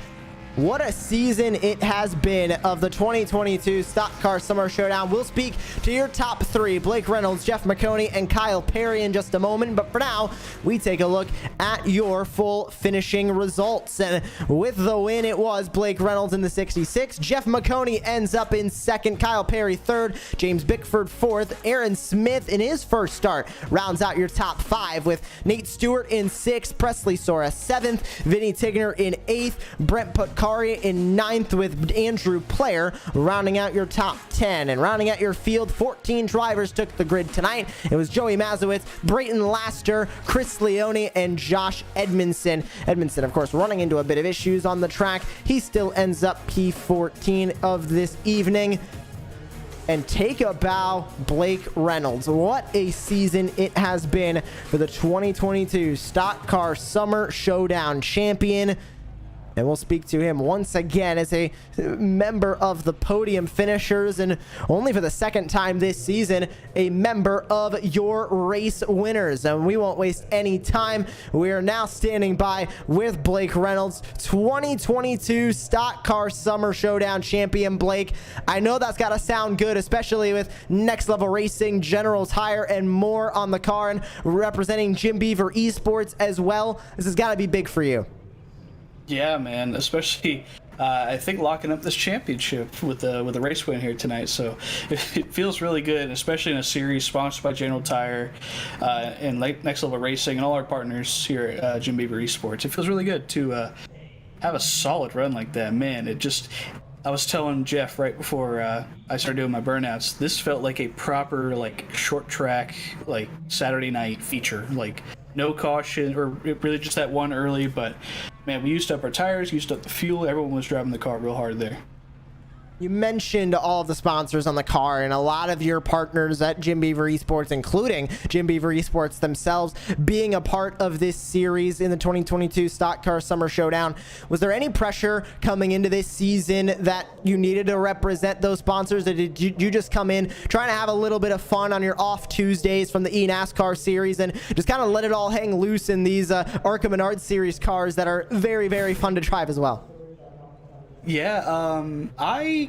What a season it has been of the 2022 Stock Car Summer Showdown. We'll speak to your top 3, Blake Reynolds, Jeff Maconi, and Kyle Perry in just a moment. But for now, we take a look at your full finishing results. And with the win, it was Blake Reynolds in the 66. Jeff Maconi ends up in 2nd. Kyle Perry 3rd. James Bickford 4th. Aaron Smith in his first start rounds out your top 5 with Nate Stewart in 6th. Presley Sora 7th. Vinny Tigner in 8th. Brent Putkari in 9th with Andrew Player rounding out your top 10. And rounding out your field, 14 drivers took the grid tonight. It was Joey Mazowitz, Brayton Laster, Chris Leone, and Josh Edmondson. Edmondson, of course, running into a bit of issues on the track. He still ends up P14 of this evening. And take a bow, Blake Reynolds. What a season it has been for the 2022 Stock Car Summer Showdown champion. And we'll speak to him once again as a member of the podium finishers, and only for the 2nd time this season, a member of your race winners. And we won't waste any time. We are now standing by with Blake Reynolds, 2022 Stock Car Summer Showdown champion. Blake, I know that's got to sound good, especially with Next Level Racing, General Tire, and more on the car, and representing Jim Beaver eSports as well. This has got to be big for you. Yeah, man, especially I think locking up this championship with the race win here tonight. So it feels really good, especially in a series sponsored by General Tire and Next Level Racing and all our partners here at Jim Beaver eSports. It feels really good to have a solid run like that. Man, I was telling Jeff right before I started doing my burnouts, this felt like a proper short track Saturday night feature. No caution, or really just that one early, but man, we used up our tires, used up the fuel. Everyone was driving the car real hard there. You mentioned all of the sponsors on the car and a lot of your partners at Jim Beaver eSports, including Jim Beaver eSports themselves, being a part of this series in the 2022 Stock Car Summer Showdown. Was there any pressure coming into this season that you needed to represent those sponsors, or did you just come in trying to have a little bit of fun on your off Tuesdays from the eNASCAR series and just kind of let it all hang loose in these Arkham and Art series cars that are very, very fun to drive as well? Yeah, I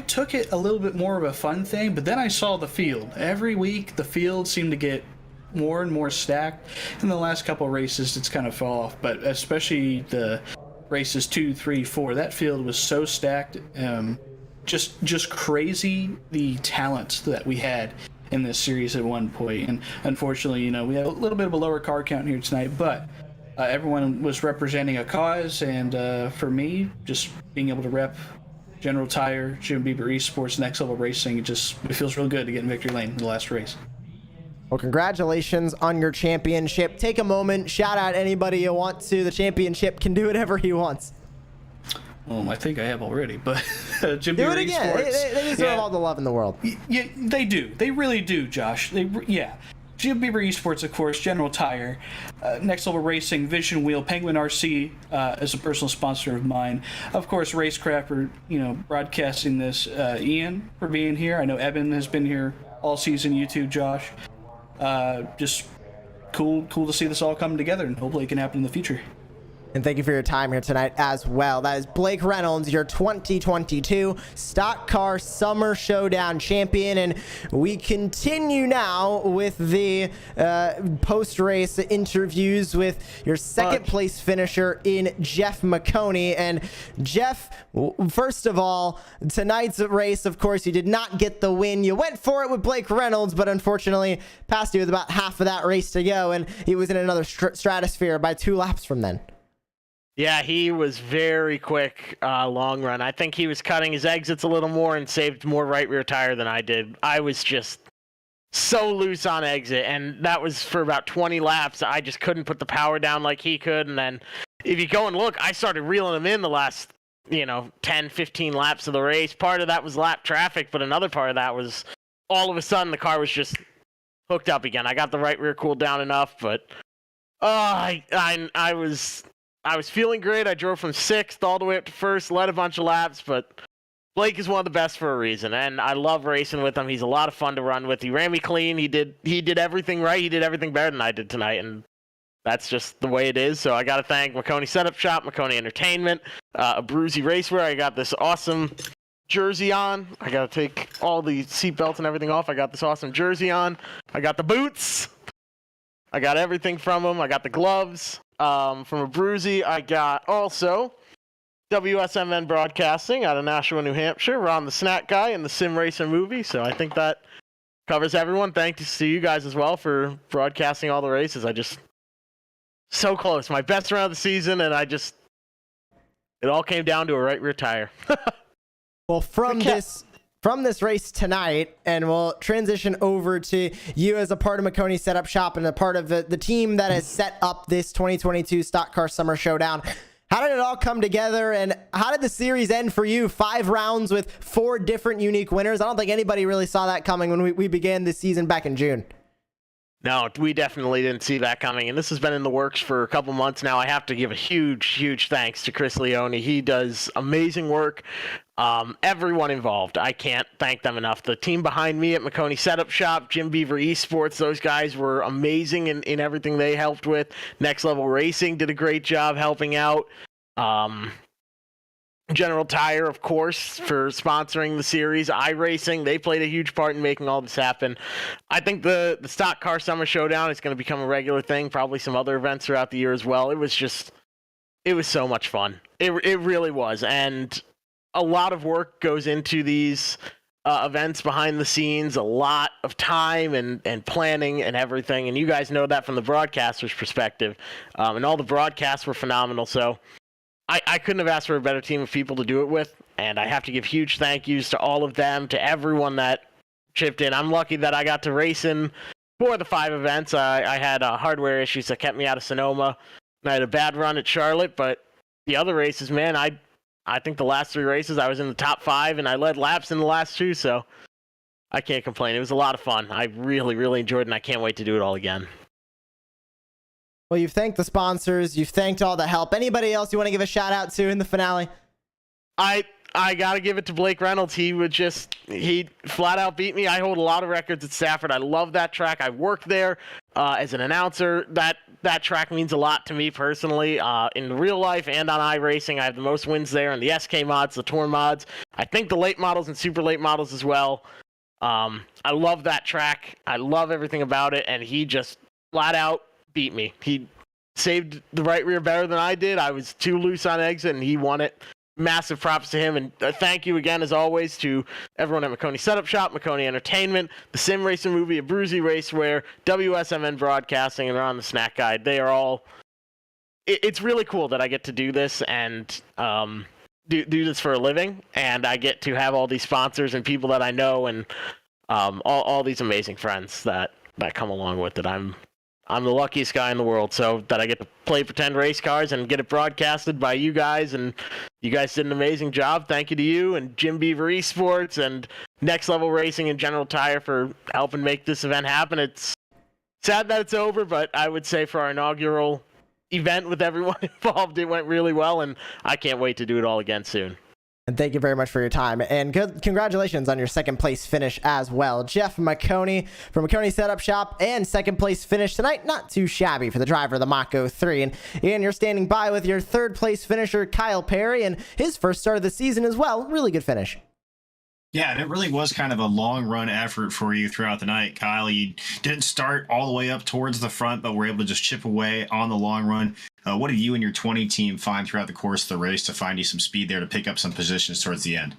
took it a little bit more of a fun thing, but then I saw the field. Every week, the field seemed to get more and more stacked. In the last couple of races, it's kind of fell off, but especially the races 2, 3, 4, that field was so stacked. Just crazy, the talent that we had in this series at one point. And unfortunately, we had a little bit of a lower car count here tonight, but everyone was representing a cause, and for me, just being able to rep General Tire, Jim Beaver eSports, Next Level Racing, it feels real good to get in victory lane in the last race. Well, congratulations on your championship. Take a moment, shout out anybody you want to. The championship can do whatever he wants. Well, I think I have already, but Jim do Beaver it again. eSports, They deserve all the love in the world. Yeah, they do. They really do, Josh. Jim Beaver eSports, of course, General Tire, Next Level Racing, Vision Wheel, Penguin RC as a personal sponsor of mine. Of course, Racecraft for broadcasting this. Ian for being here. I know Evan has been here all season. You too, Josh. Just cool to see this all come together, and hopefully it can happen in the future. And thank you for your time here tonight as well. That is Blake Reynolds, your 2022 Stock Car Summer Showdown champion. And we continue now with the post-race interviews with your second place finisher in Jeff Maconi. And Jeff, first of all, tonight's race, of course, you did not get the win. You went for it with Blake Reynolds, but unfortunately passed you with about half of that race to go. And he was in another stratosphere by 2 laps from then. Yeah, he was very quick long run. I think he was cutting his exits a little more and saved more right rear tire than I did. I was just so loose on exit, and that was for about 20 laps. I just couldn't put the power down like he could. And then if you go and look, I started reeling him in the last 10, 15 laps of the race. Part of that was lap traffic, but another part of that was all of a sudden the car was just hooked up again. I got the right rear cooled down enough, but I was feeling great. I drove from 6th all the way up to 1st, led a bunch of laps, but Blake is one of the best for a reason, and I love racing with him. He's a lot of fun to run with. He ran me clean. He did everything right. He did everything better than I did tonight, and that's just the way it is. So I got to thank Maconi Setup Shop, Maconi Entertainment, Abruzzi Racewear. I got this awesome jersey on. I got to take all the seatbelts and everything off. I got this awesome jersey on. I got the boots. I got everything from him. I got the gloves. From Abruzzi, I got also WSMN Broadcasting out of Nashua, New Hampshire. Ron the Snack Guy and the Sim Racer movie. So I think that covers everyone. Thanks to you guys as well for broadcasting all the races. So close. My best round of the season, and it all came down to a right rear tire. Well, from this race tonight, and we'll transition over to you as a part of Maconi Setup Shop and a part of the team that has set up this 2022 Stock Car Summer Showdown. How did it all come together, and how did the series end for you? 5 rounds with 4 different unique winners. I don't think anybody really saw that coming when we began this season back in June. No, we definitely didn't see that coming, and this has been in the works for a couple months now. I have to give a huge thanks to Chris Leone. He does amazing work. Everyone involved, I can't thank them enough. The team behind me at Maconi Setup Shop, Jim Beaver eSports, those guys were amazing in everything they helped with. Next Level Racing did a great job helping out. General Tire, of course, for sponsoring the series. iRacing, they played a huge part in making all this happen. I think the Stock Car Summer Showdown is going to become a regular thing, probably some other events throughout the year as well. It was so much fun. It really was. And a lot of work goes into these events behind the scenes, a lot of time and planning and everything. And you guys know that from the broadcaster's perspective. And all the broadcasts were phenomenal. So I couldn't have asked for a better team of people to do it with, and I have to give huge thank yous to all of them, to everyone that chipped in. I'm lucky that I got to race in 4 of the 5 events. I had hardware issues that kept me out of Sonoma, and I had a bad run at Charlotte, but the other races, man, I think the last 3 races I was in the top 5, and I led laps in the last 2, so I can't complain. It was a lot of fun. I really enjoyed it, and I can't wait to do it all again. Well, you've thanked the sponsors. You've thanked all the help. Anybody else you want to give a shout out to in the finale? I got to give it to Blake Reynolds. He flat out beat me. I hold a lot of records at Stafford. I love that track. I worked there as an announcer. That track means a lot to me personally. In real life and on iRacing, I have the most wins there in the SK mods, the Tour mods. I think the late models and super late models as well. I love that track. I love everything about it, and he just flat out beat me. He saved the right rear better than I did. I was too loose on exit, and he won it. Massive props to him, and thank you again, as always, to everyone at Maconi Setup Shop, Maconi Entertainment, the Sim Racing movie, Abruzzi Racewear, WSMN Broadcasting, and Ron the Snack Guide. They are all... It's really cool that I get to do this and do this for a living, and I get to have all these sponsors and people that I know, and all these amazing friends that come along with it. I'm the luckiest guy in the world, so that I get to play pretend race cars and get it broadcasted by you guys, and you guys did an amazing job. Thank you to you and Jim Beaver Esports and Next Level Racing and General Tire for helping make this event happen. It's sad that it's over, but I would say for our inaugural event with everyone involved, it went really well, and I can't wait to do it all again soon. And thank you very much for your time. And congratulations on your second place finish as well. Jeff Maconi from Maconi Setup Shop, and second place finish tonight. Not too shabby for the driver of the Mach 03. And you're standing by with your third place finisher, Kyle Perry, and his first start of the season as well. Really good finish. Yeah, and it really was kind of a long run effort for you throughout the night, Kyle. You didn't start all the way up towards the front, but were able to just chip away on the long run. What did you and your 20 team find throughout the course of the race to find you some speed there to pick up some positions towards the end?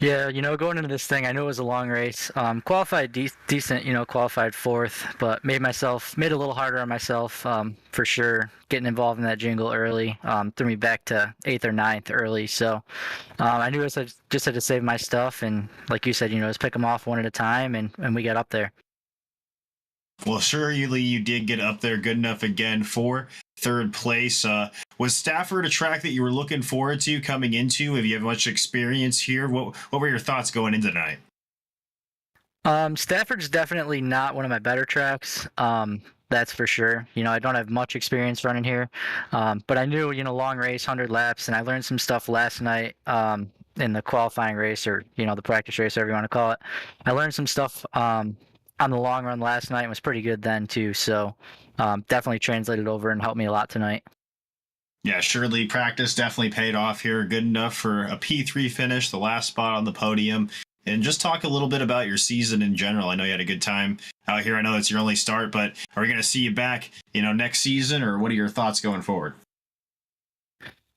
Yeah, going into this thing, I knew it was a long race. Qualified decent, qualified fourth, but made it a little harder on myself, for sure. Getting involved in that jingle early threw me back to 8th or 9th early. So I knew I just had to save my stuff. And like you said, just pick them off one at a time, and we got up there. Well, surely you did get up there good enough again for third place. Was Stafford a track that you were looking forward to coming into? Have you had much experience here? What were your thoughts going into tonight? Stafford's definitely not one of my better tracks. That's for sure. I don't have much experience running here, but I knew, long race, 100 laps, and I learned some stuff last night in the qualifying race, or, the practice race, whatever you want to call it. I learned some stuff on the long run last night and was pretty good then too. So definitely translated over and helped me a lot tonight. Yeah, surely practice definitely paid off here. Good enough for a P3 finish, the last spot on the podium. And just talk a little bit about your season in general. I know you had a good time out here. I know it's your only start, but are we going to see you back, next season, or what are your thoughts going forward?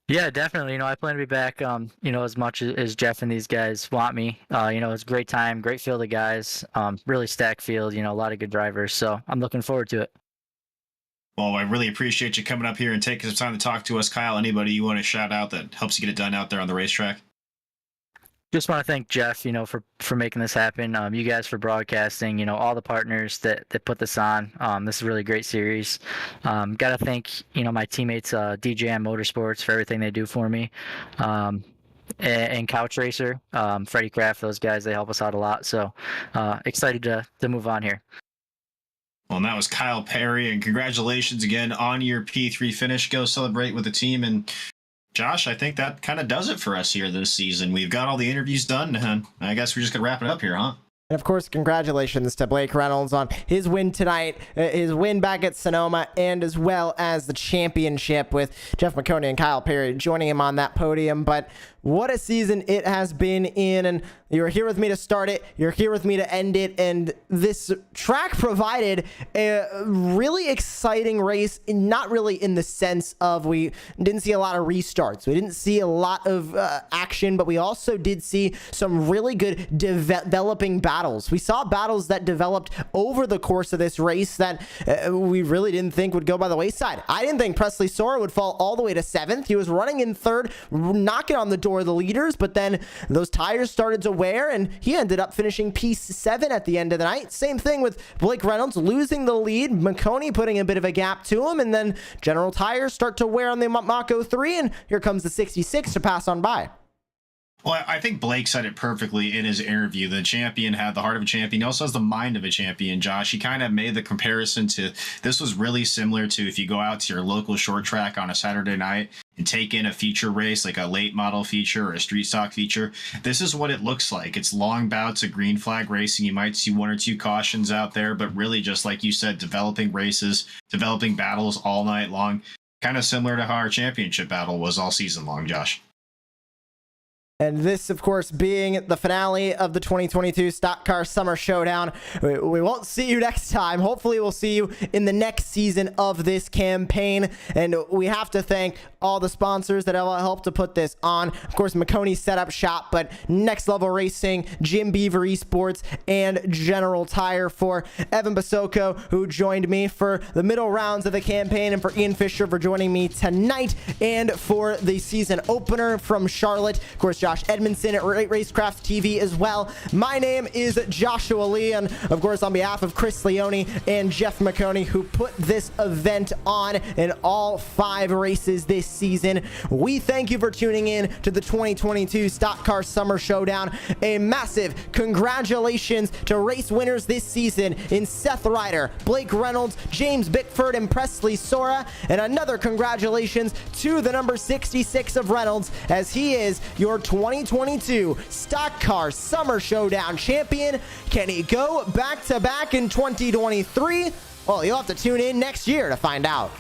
Yeah, definitely. I plan to be back, as much as Jeff and these guys want me. It's a great time, great field of guys, really stacked field, a lot of good drivers. So I'm looking forward to it. Well, I really appreciate you coming up here and taking some time to talk to us, Kyle. Anybody you want to shout out that helps you get it done out there on the racetrack? Just want to thank Jeff, for making this happen. You guys for broadcasting, all the partners that put this on. This is a really great series. Got to thank, my teammates, DJM Motorsports, for everything they do for me. And Couch Racer, Freddie Kraft, those guys, they help us out a lot. So excited to move on here. Well, and that was Kyle Perry, and congratulations again on your P3 finish. Go celebrate with the team. And Josh, I think that kind of does it for us here this season. We've got all the interviews done, and I guess we're just going to wrap it up here, huh? And of course, congratulations to Blake Reynolds on his win tonight, his win back at Sonoma, and as well as the championship, with Jeff Maconi and Kyle Perry joining him on that podium. But what a season it has been in, and you're here with me to start it, you're here with me to end it, and this track provided a really exciting race, not really in the sense of we didn't see a lot of restarts, we didn't see a lot of action, but we also did see some really good developing battles. We saw battles that developed over the course of this race that we really didn't think would go by the wayside. I didn't think Presley Sora would fall all the way to 7th. He was running in 3rd, knocking on the door of the leaders, but then those tires started to wear, and he ended up finishing P7 at the end of the night. Same thing with Blake Reynolds losing the lead, Maconi putting a bit of a gap to him, and then General Tires start to wear on the Mach 03, and here comes the 66 to pass on by. Well, I think Blake said it perfectly in his interview. The champion had the heart of a champion. He also has the mind of a champion, Josh. He kind of made the comparison to, this was really similar to if you go out to your local short track on a Saturday night and take in a feature race, like a late model feature or a street stock feature. This is what it looks like. It's long bouts of green flag racing. You might see 1 or 2 cautions out there, but really just like you said, developing races, developing battles all night long. Kind of similar to how our championship battle was all season long, Josh. And this, of course, being the finale of the 2022 Stock Car Summer Showdown. We won't see you next time. Hopefully, we'll see you in the next season of this campaign. And we have to thank all the sponsors that have helped to put this on. Of course, Maconi Setup Shop, but Next Level Racing, Beaver eSports, and General Tire. For Evan Basoko, who joined me for the middle rounds of the campaign, and for Ian Fisher for joining me tonight, and for the season opener from Charlotte. Of course, Josh Josh Edmondson at Racecraft TV as well. My name is Joshua Lee, and of course on behalf of Chris Leone and Jeff Maconi, who put this event on in all 5 races this season, we thank you for tuning in to the 2022 Stock Car Summer Showdown. A massive congratulations to race winners this season in Seth Ryder, Blake Reynolds, James Bickford, and Presley Sora, and another congratulations to the number 66 of Reynolds, as he is your 2022 Stock Car Summer Showdown champion. Can he go back-to-back in 2023? Well, you'll have to tune in next year to find out.